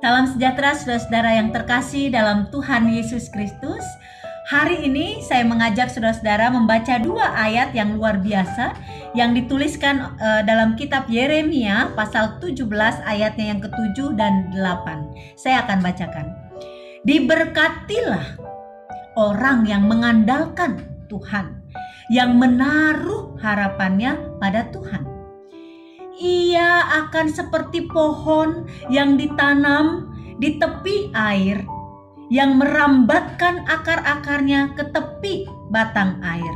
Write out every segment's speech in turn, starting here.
Salam sejahtera saudara-saudara yang terkasih dalam Tuhan Yesus Kristus. Hari ini saya mengajak saudara-saudara membaca dua ayat yang luar biasa yang dituliskan dalam kitab Yeremia pasal 17 ayatnya yang ke-7 dan 8. Saya akan bacakan. Diberkatilah orang yang mengandalkan Tuhan, yang menaruh harapannya pada Tuhan. Ia akan seperti pohon yang ditanam di tepi air, yang merambatkan akar-akarnya ke tepi batang air,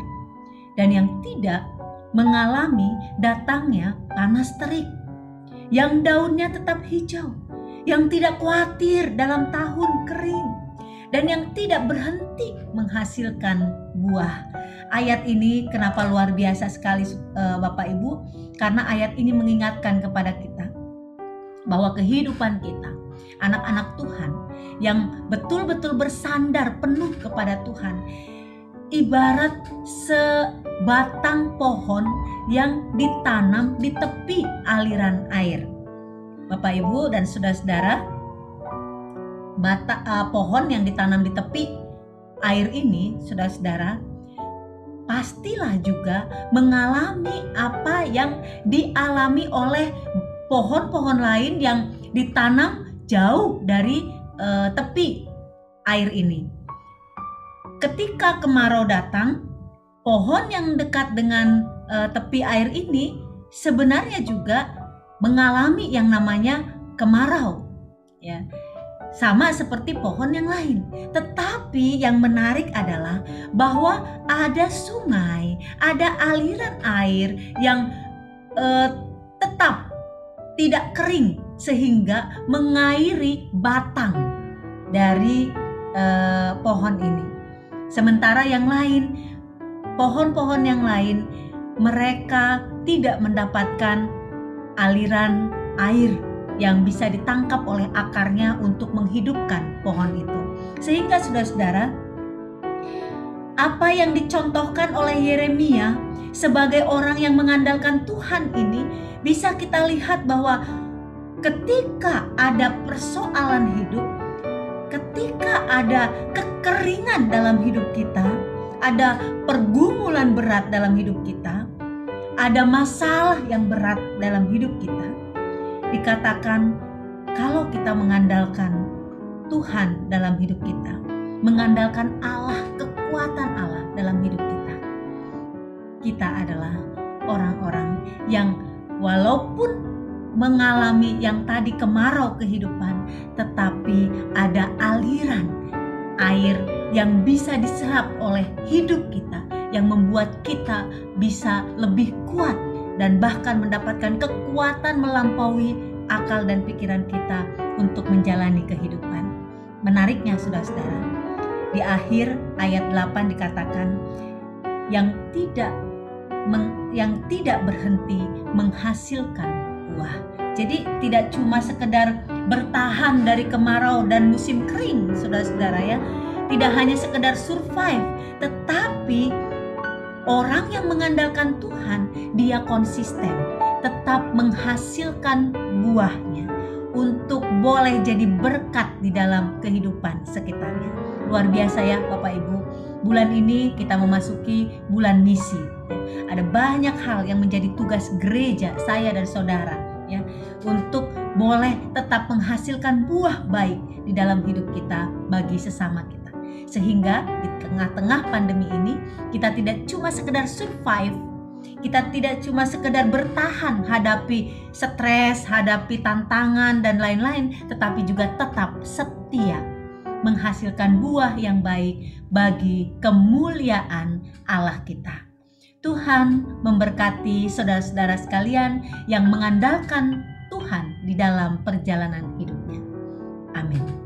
dan yang tidak mengalami datangnya panas terik, yang daunnya tetap hijau, yang tidak khawatir dalam tahun kering, dan yang tidak berhenti menghasilkan buah. Ayat ini kenapa luar biasa sekali Bapak Ibu? Karena ayat ini mengingatkan kepada kita bahwa kehidupan kita, anak-anak Tuhan yang betul-betul bersandar penuh kepada Tuhan, ibarat sebatang pohon yang ditanam di tepi aliran air. Bapak Ibu dan saudara-saudara, pohon yang ditanam di tepi air ini, saudara-saudara, pastilah juga mengalami apa yang dialami oleh pohon-pohon lain yang ditanam jauh dari tepi air ini. Ketika kemarau datang, pohon yang dekat dengan tepi air ini sebenarnya juga mengalami yang namanya kemarau, ya. Sama seperti pohon yang lain. Tetapi yang menarik adalah bahwa ada sungai, ada aliran air yang tetap tidak kering sehingga mengairi batang dari pohon ini. Sementara yang lain, pohon-pohon yang lain, mereka tidak mendapatkan aliran air yang bisa ditangkap oleh akarnya untuk menghidupkan pohon itu. Sehingga saudara-saudara, apa yang dicontohkan oleh Yeremia sebagai orang yang mengandalkan Tuhan ini, bisa kita lihat bahwa ketika ada persoalan hidup, ketika ada kekeringan dalam hidup kita, ada pergumulan berat dalam hidup kita, ada masalah yang berat dalam hidup kita, dikatakan kalau kita mengandalkan Tuhan dalam hidup kita, mengandalkan Allah, kekuatan Allah dalam hidup kita, kita adalah orang-orang yang walaupun mengalami yang tadi kemarau kehidupan, tetapi ada aliran air yang bisa diserap oleh hidup kita, yang membuat kita bisa lebih kuat dan bahkan mendapatkan kekuatan melampaui akal dan pikiran kita untuk menjalani kehidupan. Menariknya saudara-saudara, di akhir ayat 8 dikatakan yang tidak berhenti menghasilkan buah. Jadi tidak cuma sekedar bertahan dari kemarau dan musim kering, saudara-saudara ya. Tidak hanya sekedar survive, tetapi orang yang mengandalkan Tuhan, dia konsisten, tetap menghasilkan buahnya untuk boleh jadi berkat di dalam kehidupan sekitarnya. Luar biasa ya Bapak Ibu. Bulan ini kita memasuki bulan misi. Ada banyak hal yang menjadi tugas gereja, saya dan saudara, ya, untuk boleh tetap menghasilkan buah baik di dalam hidup kita bagi sesama kita. Sehingga di tengah-tengah pandemi ini kita tidak cuma sekedar survive, kita tidak cuma sekedar bertahan hadapi stres, hadapi tantangan dan lain-lain, tetapi juga tetap setia menghasilkan buah yang baik bagi kemuliaan Allah kita. Tuhan memberkati saudara-saudara sekalian yang mengandalkan Tuhan di dalam perjalanan hidupnya. Amin.